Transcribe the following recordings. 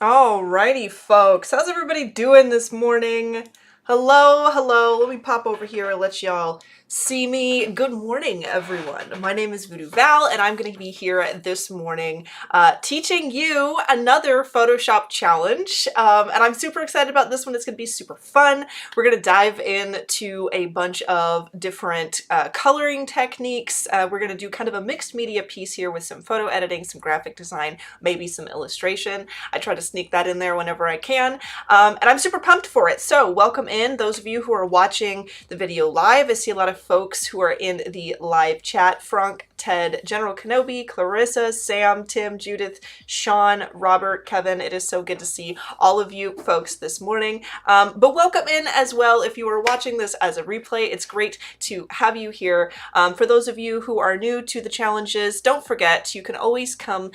Alrighty, folks. How's everybody doing this morning? Hello, hello. Let me pop over here and let y'all see me. Good morning, everyone. My name is VooDoo Val, and I'm going to be here this morning teaching you another Photoshop challenge. And I'm super excited about this one. It's going to be super fun. We're going to dive into a bunch of different coloring techniques. We're going to do kind of a mixed media piece here with some photo editing, some graphic design, maybe some illustration. I try to sneak that in there whenever I can. And I'm super pumped for it. So welcome in those of you who are watching the video live. I see a lot of folks who are in the live chat. Frank, Ted, General Kenobi, Clarissa, Sam, Tim, Judith, Sean, Robert, Kevin. It is so good to see all of you folks this morning. But welcome in as well if you are watching this as a replay. It's great to have you here. For those of you who are new to the challenges, don't forget you can always come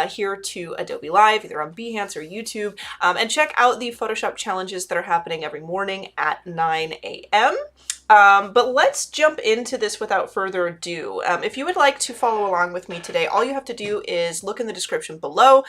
here to Adobe Live, either on Behance or YouTube, and check out the Photoshop challenges that are happening every morning at 9 a.m. But let's jump into this without further ado. If you would like to follow along with me today, all you have to do is look in the description below,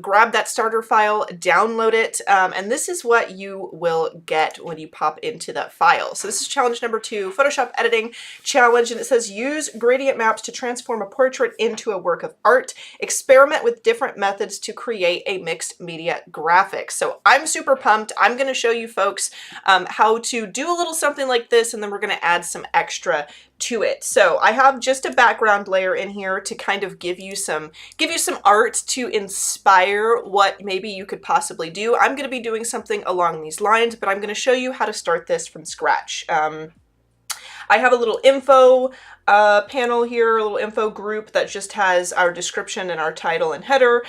grab that starter file, download it, and this is what you will get when you pop into that file. So this is challenge number 2, Photoshop editing challenge, and it says use gradient maps to transform a portrait into a work of art. Experiment with different methods to create a mixed media graphic. So I'm super pumped. I'm going to show you folks how to do a little something like this, and then we're going to add some extra to it. So I have just a background layer in here to kind of give you some art to inspire what maybe you could possibly do. I'm going to be doing something along these lines, but I'm going to show you how to start this from scratch. I have a little info panel here, a little info group that just has our description and our title and header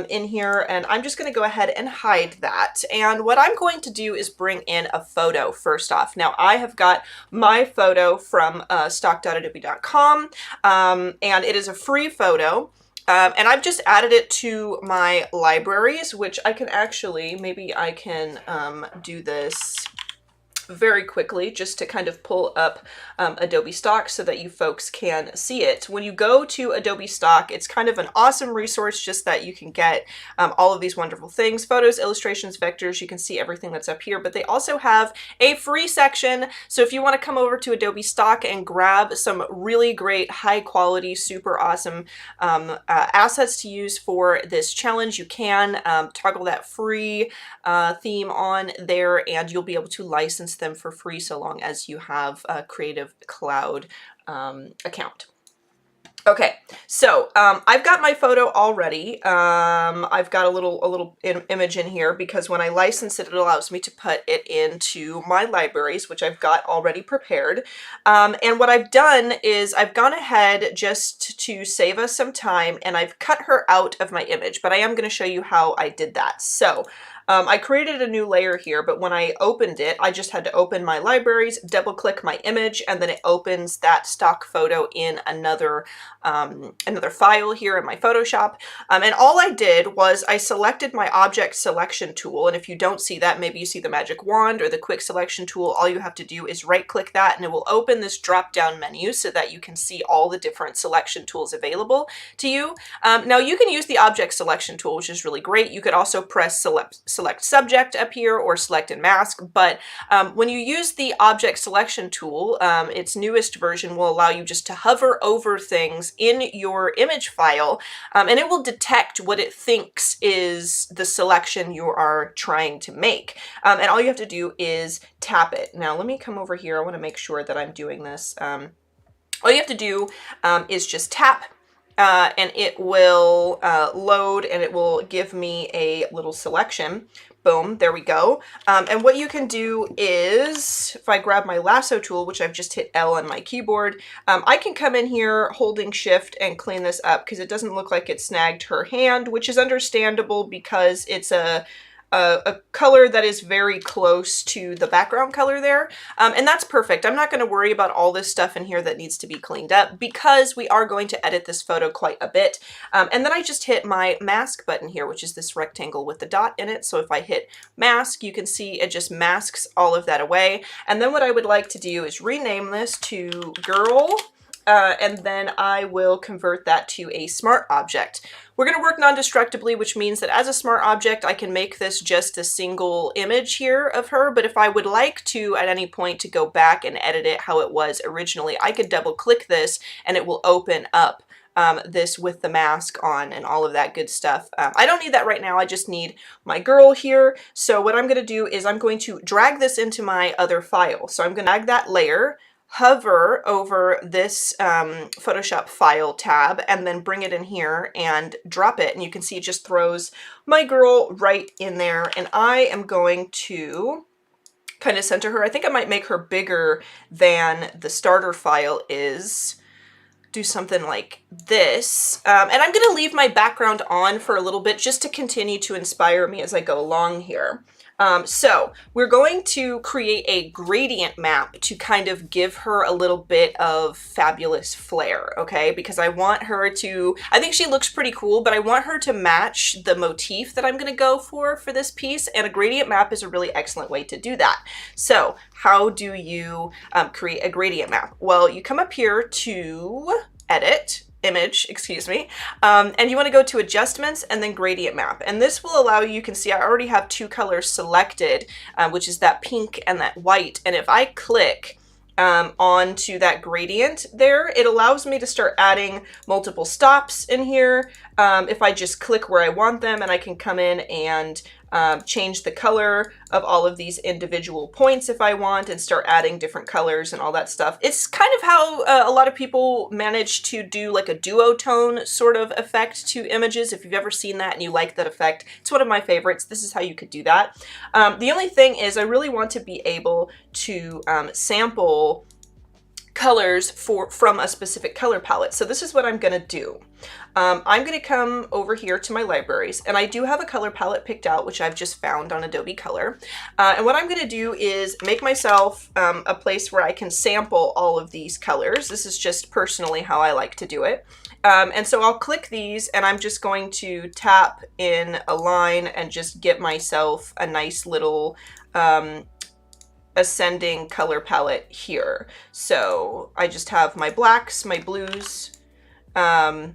in here, and I'm just going to go ahead and hide that. And what I'm going to do is bring in a photo first off. Now I have got my photo from stock.adobe.com, and it is a free photo. And I've just added it to my libraries, which I can actually, maybe I can do this very quickly just to kind of pull up Adobe Stock so that you folks can see it. When you go to Adobe Stock, it's kind of an awesome resource just that you can get all of these wonderful things, photos, illustrations, vectors. You can see everything that's up here, but they also have a free section. So if you want to come over to Adobe Stock and grab some really great, high quality, super awesome assets to use for this challenge, you can toggle that free theme on there, and you'll be able to license them for free so long as you have a Creative Cloud account. Okay, so I've got my photo already. I've got a little image in here because when I license it, it allows me to put it into my libraries, which I've got already prepared. And what I've done is I've gone ahead just to save us some time, and I've cut her out of my image, but I am going to show you how I did that. So I created a new layer here, but when I opened it, I just had to open my libraries, double click my image, and then it opens that stock photo in another file here in my Photoshop. And all I did was I selected my object selection tool. And if you don't see that, maybe you see the magic wand or the quick selection tool. All you have to do is right click that and it will open this drop down menu so that you can see all the different selection tools available to you. Now you can use the object selection tool, which is really great. You could also press select subject up here or select and mask, but when you use the object selection tool, its newest version will allow you just to hover over things in your image file, and it will detect what it thinks is the selection you are trying to make. And all you have to do is tap it. Now let me come over here. I want to make sure that I'm doing this. All you have to do is just tap, and it will load, and it will give me a little selection. Boom, there we go. And what you can do is, if I grab my lasso tool, which I've just hit L on my keyboard, I can come in here holding shift and clean this up because it doesn't look like it snagged her hand, which is understandable because it's a color that is very close to the background color there. And that's perfect. I'm not going to worry about all this stuff in here that needs to be cleaned up because we are going to edit this photo quite a bit. And then I just hit my mask button here, which is this rectangle with the dot in it. So if I hit mask, you can see it just masks all of that away. And then what I would like to do is rename this to girl and then I will convert that to a smart object. We're going to work non-destructibly, which means that as a smart object, I can make this just a single image here of her, but if I would like to at any point to go back and edit it how it was originally, I could double click this and it will open up this with the mask on and all of that good stuff. I don't need that right now. I just need my girl here. So what I'm going to do is I'm going to drag this into my other file. So I'm going to drag that layer, hover over this Photoshop file tab, and then bring it in here and drop it. And you can see it just throws my girl right in there. And I am going to kind of center her. I think I might make her bigger than the starter file is. Do something like this. And I'm going to leave my background on for a little bit just to continue to inspire me as I go along here. So we're going to create a gradient map to kind of give her a little bit of fabulous flair, okay? Because I want her to, I think she looks pretty cool, but I want her to match the motif that I'm going to go for this piece, and a gradient map is a really excellent way to do that. So how do you create a gradient map? Well, you come up here to edit, image, excuse me, and you want to go to adjustments and then gradient map. And this will allow you can see I already have two colors selected, which is that pink and that white. And if I click onto that gradient there, it allows me to start adding multiple stops in here. If I just click where I want them, and I can come in and change the color of all of these individual points if I want, and start adding different colors and all that stuff. It's kind of how a lot of people manage to do like a duotone sort of effect to images. If you've ever seen that and you like that effect, it's one of my favorites. This is how you could do that. The only thing is I really want to be able to sample colors from a specific color palette. So this is what I'm going to do. I'm going to come over here to my libraries, and I do have a color palette picked out, which I've just found on Adobe Color. And what I'm going to do is make myself a place where I can sample all of these colors. This is just personally how I like to do it. And so I'll click these, and I'm just going to tap in a line and just get myself a nice little ascending color palette here. So I just have my blacks, my blues, and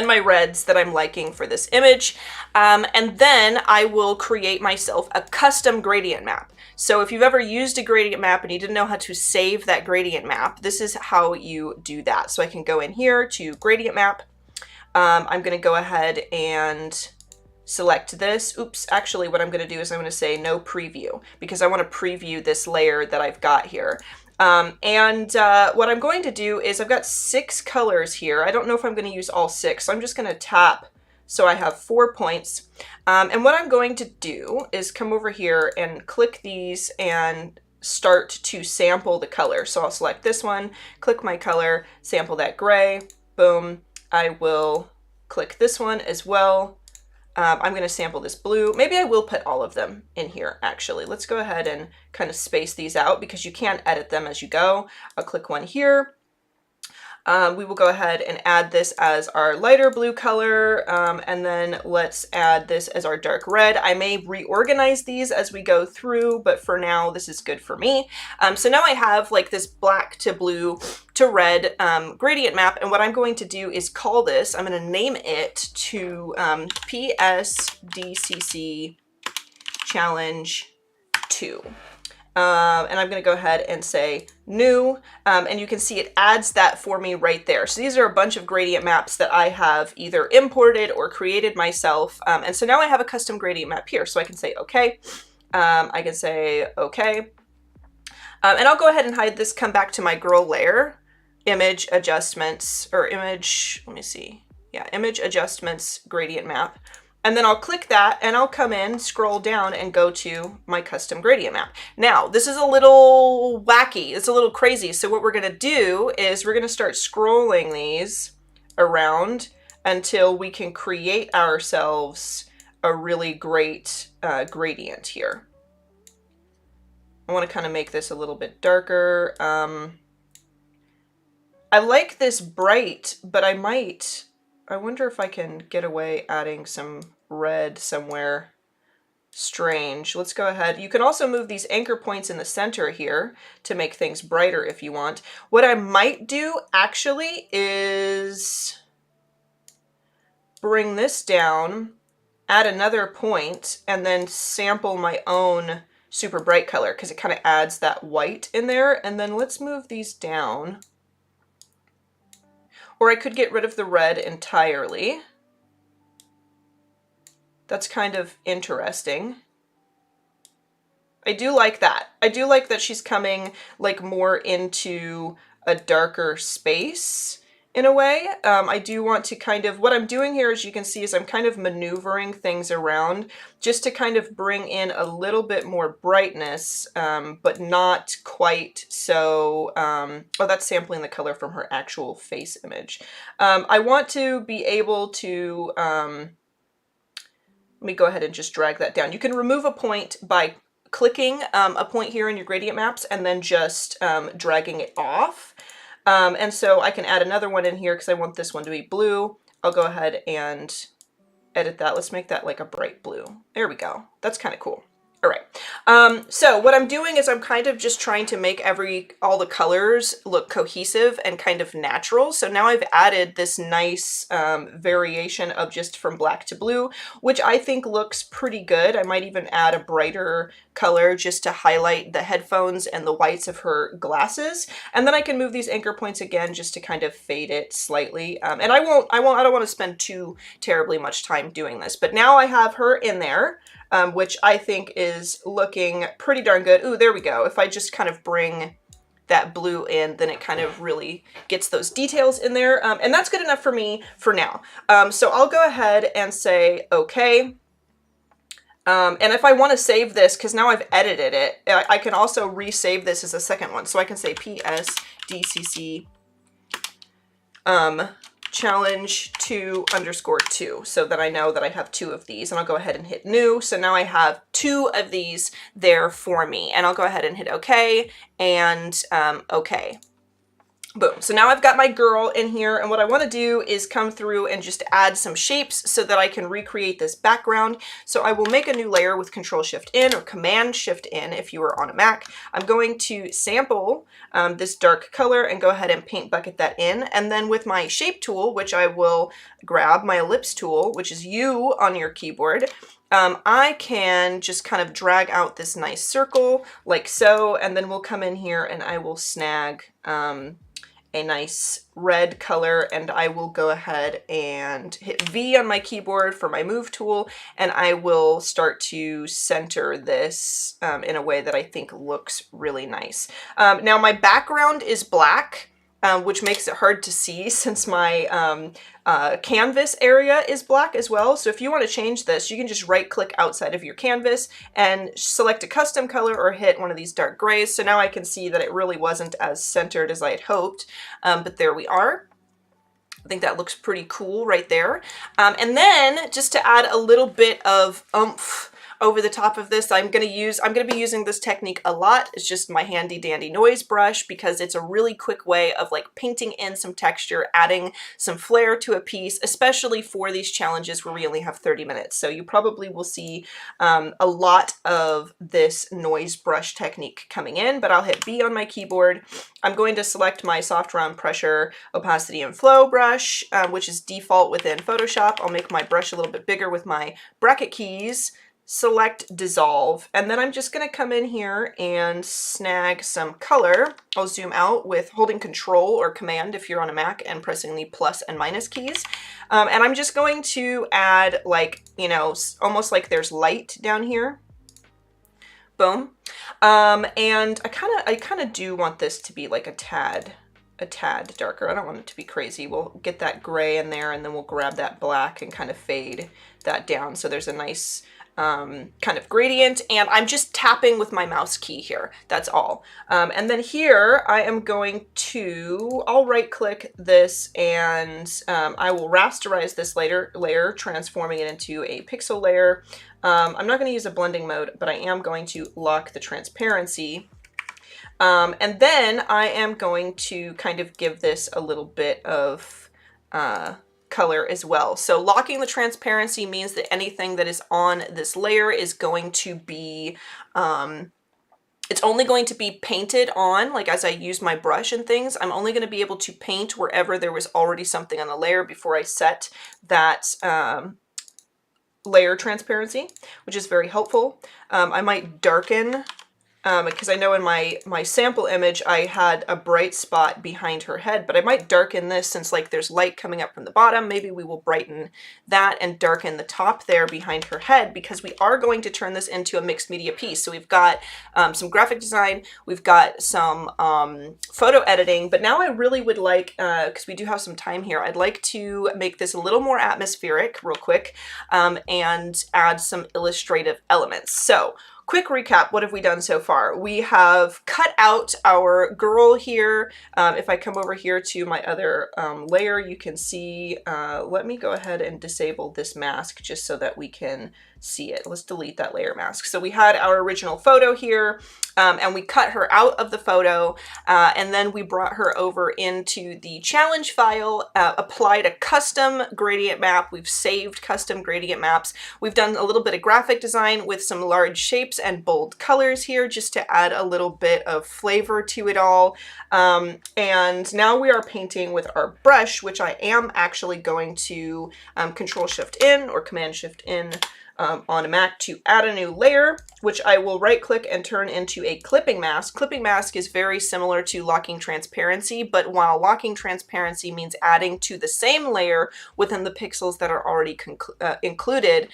my reds that I'm liking for this image. And then I will create myself a custom gradient map. So if you've ever used a gradient map and you didn't know how to save that gradient map, this is how you do that. So I can go in here to gradient map. I'm going to go ahead and select this. Oops, actually what I'm going to do is I'm going to say no preview, because I want to preview this layer that I've got here. What I'm going to do is I've got 6 colors here. I don't know if I'm going to use all 6, so I'm just going to tap so I have 4 points. And what I'm going to do is come over here and click these and start to sample the color. So I'll select this one, click my color, sample that gray, boom. I will click this one as well. I'm going to sample this blue. Maybe I will put all of them in here, actually. Let's go ahead and kind of space these out because you can't edit them as you go. I'll click one here. We will go ahead and add this as our lighter blue color, and then let's add this as our dark red. I may reorganize these as we go through, but for now, this is good for me. So now I have like this black to blue to red gradient map, and what I'm going to do is call this, I'm going to name it to PSDCC Challenge 2. And I'm going to go ahead and say new, and you can see it adds that for me right there. So these are a bunch of gradient maps that I have either imported or created myself. And so now I have a custom gradient map here. So I can say, okay, I can say, okay. And I'll go ahead and hide this, come back to my girl layer, image adjustments, or image, let me see. Yeah, image adjustments, gradient map. And then I'll click that and I'll come in, scroll down and go to my custom gradient map. Now, this is a little wacky. It's a little crazy. So what we're going to do is we're going to start scrolling these around until we can create ourselves a really great gradient here. I want to kind of make this a little bit darker. I like this bright, but I wonder if I can get away adding some red somewhere. strange. Let's go ahead. You can also move these anchor points in the center here to make things brighter if you want. What I might do actually is bring this down, add another point, and then sample my own super bright color because it kind of adds that white in there. And then let's move these down. Or I could get rid of the red entirely. That's kind of interesting. I do like that. I do like that she's coming like more into a darker space in a way. I do want to kind of, what I'm doing here, as you can see, is I'm kind of maneuvering things around just to kind of bring in a little bit more brightness, but not quite so, oh, that's sampling the color from her actual face image. I want to be able to, let me go ahead and just drag that down. You can remove a point by clicking a point here in your gradient maps and then just dragging it off. And so I can add another one in here because I want this one to be blue. I'll go ahead and edit that. Let's make that like a bright blue. There we go. That's kind of cool. All right. So what I'm doing is I'm kind of just trying to make all the colors look cohesive and kind of natural. So now I've added this nice variation of just from black to blue, which I think looks pretty good. I might even add a brighter color just to highlight the headphones and the whites of her glasses. And then I can move these anchor points again just to kind of fade it slightly. And I don't want to spend too terribly much time doing this, but now I have her in there. Which I think is looking pretty darn good. Ooh, there we go. If I just kind of bring that blue in, then it kind of really gets those details in there. And that's good enough for me for now. So I'll go ahead and say, okay. And if I want to save this, because now I've edited it, I can also resave this as a second one. So I can say PSDCC challenge 2_2 so that I know that I have 2 of these, and I'll go ahead and hit new. So now I have 2 of these there for me, and I'll go ahead and hit OK and OK. Boom. So now I've got my girl in here, and what I want to do is come through and just add some shapes so that I can recreate this background. So I will make a new layer with Control-Shift-In or Command-Shift-In if you are on a Mac. I'm going to sample this dark color and go ahead and paint bucket that in. And then with my shape tool, which I will grab, my ellipse tool, which is U on your keyboard, I can just kind of drag out this nice circle like so, and then we'll come in here and I will snag a nice red color, and I will go ahead and hit V on my keyboard for my move tool, and I will start to center this in a way that I think looks really nice. Now my background is black, which makes it hard to see since my canvas area is black as well. So if you want to change this, you can just right click outside of your canvas and select a custom color or hit one of these dark grays. So now I can see that it really wasn't as centered as I had hoped, but there we are. I think that looks pretty cool right there. And then just to add a little bit of oomph over the top of this, I'm gonna be using this technique a lot. It's just my handy dandy noise brush because it's a really quick way of like painting in some texture, adding some flair to a piece, especially for these challenges where we only have 30 minutes. So you probably will see a lot of this noise brush technique coming in, but I'll hit B on my keyboard. I'm going to select my soft round pressure, opacity and flow brush, which is default within Photoshop. I'll make my brush a little bit bigger with my bracket keys, select dissolve, and then I'm just going to come in here and snag some color. I'll zoom out with holding Control or Command if you're on a Mac and pressing the plus and minus keys. And I'm just going to add, like, you know, almost like there's light down here. Boom. And I kind of do want this to be like a tad darker. I don't want it to be crazy. We'll get that gray in there, and then we'll grab that black and kind of fade that down so there's a nice kind of gradient, and I'm just tapping with my mouse key here. That's all. And then here I am going to, I'll right click this and I will rasterize this layer, transforming it into a pixel layer. I'm not going to use a blending mode, but I am going to lock the transparency. And then I am going to kind of give this a little bit of color as well. So locking the transparency means that anything that is on this layer is going to be, it's only going to be painted on, like as I use my brush and things, I'm only going to be able to paint wherever there was already something on the layer before I set that layer transparency, which is very helpful. I might darken, because I know in my sample image I had a bright spot behind her head, but I might darken this since like there's light coming up from the bottom. Maybe we will brighten that and darken the top there behind her head, because we are going to turn this into a mixed media piece. So we've got some graphic design, we've got some photo editing, but now I really would like, because we do have some time here, I'd like to make this a little more atmospheric real quick, and add some illustrative elements. So quick recap, what have we done so far? We have cut out our girl here. If I come over here to my other layer, you can see, let me go ahead and disable this mask just so that we can see it. Let's delete that layer mask. So we had our original photo here, and we cut her out of the photo, and then we brought her over into the challenge file, applied a custom gradient map. We've saved custom gradient maps. We've done a little bit of graphic design with some large shapes and bold colors here just to add a little bit of flavor to it all. And now we are painting with our brush, which I am actually going to Control-Shift-In or Command-Shift-In on a Mac to add a new layer, which I will right click and turn into a clipping mask. Clipping mask is very similar to locking transparency, but while locking transparency means adding to the same layer within the pixels that are already included,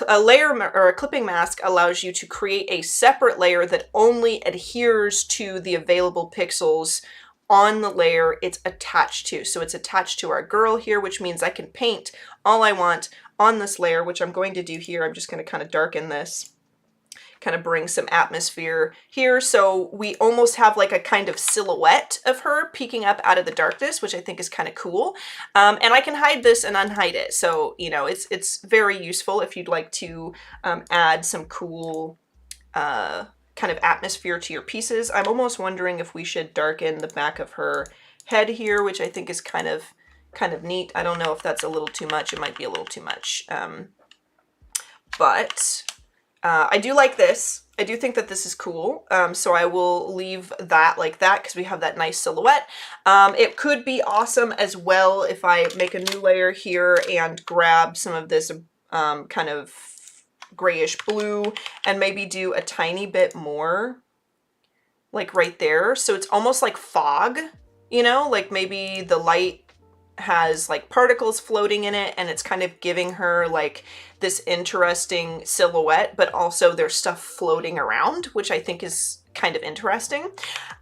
a layer or a clipping mask allows you to create a separate layer that only adheres to the available pixels on the layer it's attached to. So it's attached to our girl here, which means I can paint all I want on this layer, which I'm going to do here. I'm just going to kind of darken this, kind of bring some atmosphere here. So we almost have like a kind of silhouette of her peeking up out of the darkness, which I think is kind of cool. And I can hide this and unhide it. So, you know, it's very useful if you'd like to add some cool kind of atmosphere to your pieces. I'm almost wondering if we should darken the back of her head here, which I think is kind of neat. I don't know if that's a little too much. It might be a little too much. But I do like this. I do think that this is cool. So I will leave that like that because we have that nice silhouette. It could be awesome as well if I make a new layer here and grab some of this kind of grayish blue and maybe do a tiny bit more like right there. So it's almost like fog, you know, like maybe the light has like particles floating in it and it's kind of giving her like this interesting silhouette, but also there's stuff floating around, which I think is kind of interesting.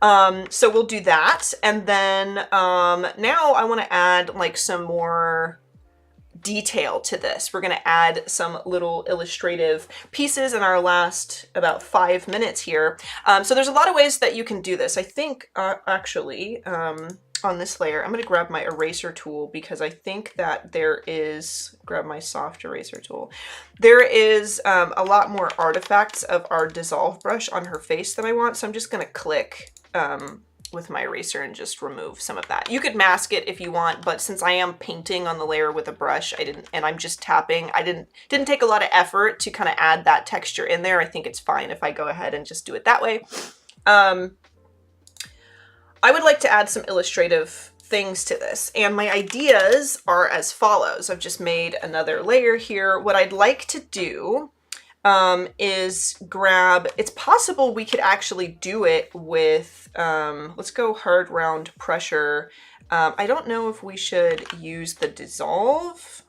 So we'll do that. And then now I want to add like some more detail to this. We're going to add some little illustrative pieces in our last about 5 minutes here. So there's a lot of ways that you can do this. I think actually on this layer, I'm going to grab my eraser tool because I think that there is, grab my soft eraser tool. There is a lot more artifacts of our dissolve brush on her face than I want. So I'm just going to click with my eraser and just remove some of that. You could mask it if you want, but since I am painting on the layer with a brush, and I'm just tapping, I didn't take a lot of effort to kind of add that texture in there. I think it's fine if I go ahead and just do it that way. I would like to add some illustrative things to this, and my ideas are as follows. I've just made another layer here. What I'd like to do is grab, it's possible we could actually do it with, let's go hard round pressure. I don't know if we should use the dissolve.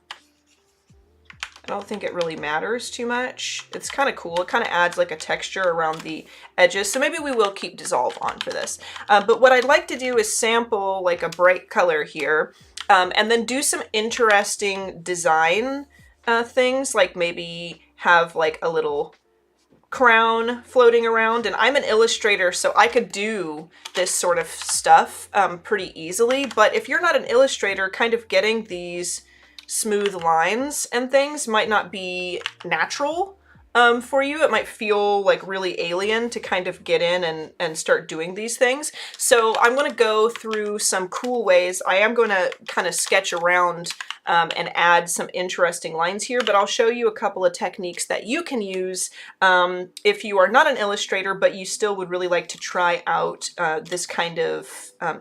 I don't think it really matters too much. It's kind of cool. It kind of adds like a texture around the edges. So maybe we will keep dissolve on for this. But what I'd like to do is sample like a bright color here, and then do some interesting design things, like maybe have like a little crown floating around. And I'm an illustrator, so I could do this sort of stuff pretty easily. But if you're not an illustrator, kind of getting these smooth lines and things might not be natural. for you. It might feel like really alien to kind of get in and start doing these things. So I'm going to go through some cool ways. I am going to kind of sketch around and add some interesting lines here, but I'll show you a couple of techniques that you can use if you are not an illustrator, but you still would really like to try out this kind of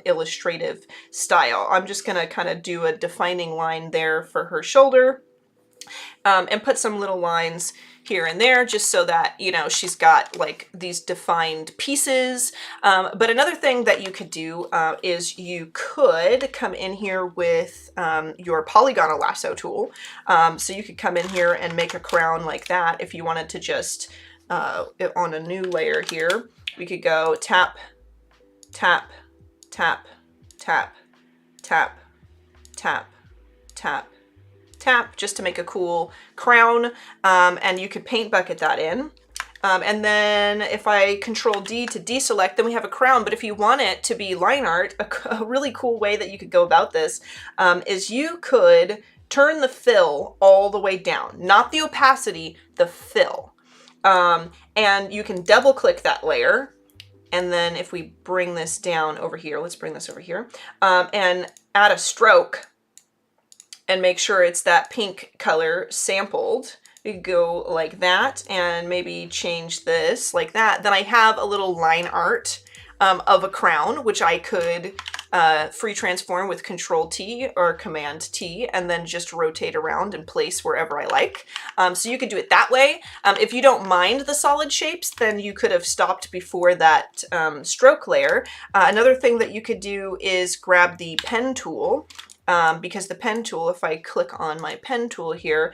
illustrative style. I'm just going to kind of do a defining line there for her shoulder and put some little lines here and there just so that, you know, she's got like these defined pieces. But another thing that you could do is you could come in here with your polygonal lasso tool. So you could come in here and make a crown like that. If you wanted to just, on a new layer here, we could go tap, tap, tap, tap, tap, tap, tap, tap, just to make a cool crown, and you could paint bucket that in. And then if I Control D to deselect, then we have a crown. But if you want it to be line art, a really cool way that you could go about this is you could turn the fill all the way down, not the opacity, the fill. And you can double click that layer. And then if we bring this down over here, let's bring this over here, and add a stroke, and make sure it's that pink color sampled. We could go like that and maybe change this like that. Then I have a little line art of a crown, which I could free transform with Control T or Command T, and then just rotate around and place wherever I like. So you could do it that way. If you don't mind the solid shapes, then you could have stopped before that stroke layer. Another thing that you could do is grab the pen tool. Because the pen tool, if I click on my pen tool here,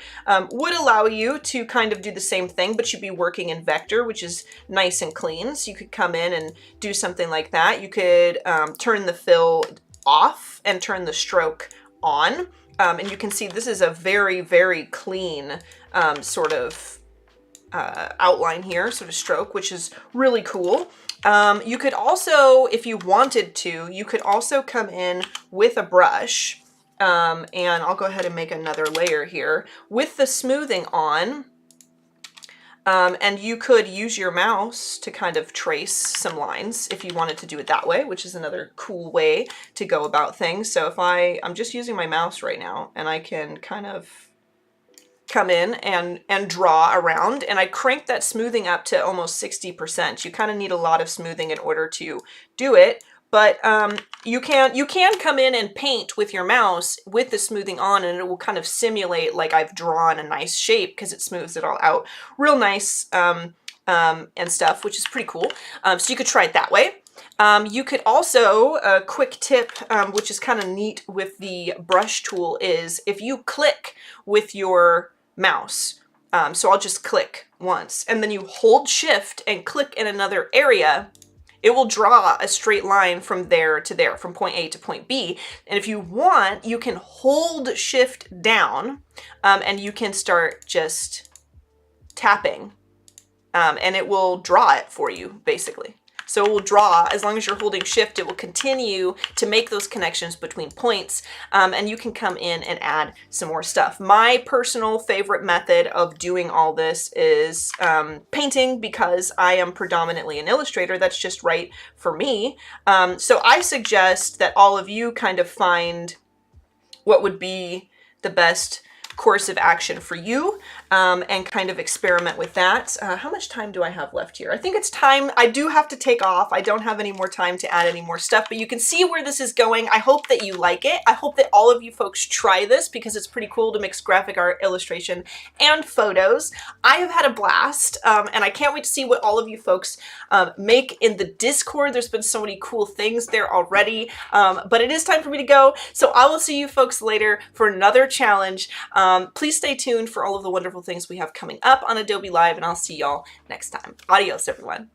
would allow you to kind of do the same thing, but you'd be working in vector, which is nice and clean. So you could come in and do something like that. You could turn the fill off and turn the stroke on. And you can see this is a very, very clean sort of outline here, sort of stroke, which is really cool. You could also, if you wanted to, you could also come in with a brush, and I'll go ahead and make another layer here with the smoothing on, and you could use your mouse to kind of trace some lines if you wanted to do it that way, which is another cool way to go about things. So if I'm just using my mouse right now, and I can kind of come in and draw around, and I crank that smoothing up to almost 60%. You kind of need a lot of smoothing in order to do it, but you can come in and paint with your mouse with the smoothing on, and it will kind of simulate like I've drawn a nice shape because it smooths it all out real nice and stuff, which is pretty cool. So you could try it that way. You could also, a quick tip, which is kind of neat with the brush tool, is if you click with your mouse, so I'll just click once, and then you hold shift and click in another area, it will draw a straight line from there to there, from point A to point B. And if you want, you can hold shift down, and you can start just tapping, and it will draw it for you, basically. So it will draw, as long as you're holding shift, it will continue to make those connections between points, and you can come in and add some more stuff. My personal favorite method of doing all this is painting, because I am predominantly an illustrator. That's just right for me. So I suggest that all of you kind of find what would be the best course of action for you, and kind of experiment with that. How much time do I have left here? I think it's time. I do have to take off. I don't have any more time to add any more stuff, but you can see where this is going. I hope that you like it. I hope that all of you folks try this, because it's pretty cool to mix graphic art, illustration, and photos. I have had a blast, and I can't wait to see what all of you folks make in the Discord. There's been so many cool things there already, but it is time for me to go. So I will see you folks later for another challenge. Please stay tuned for all of the wonderful things we have coming up on Adobe Live, and I'll see y'all next time. Adios, everyone.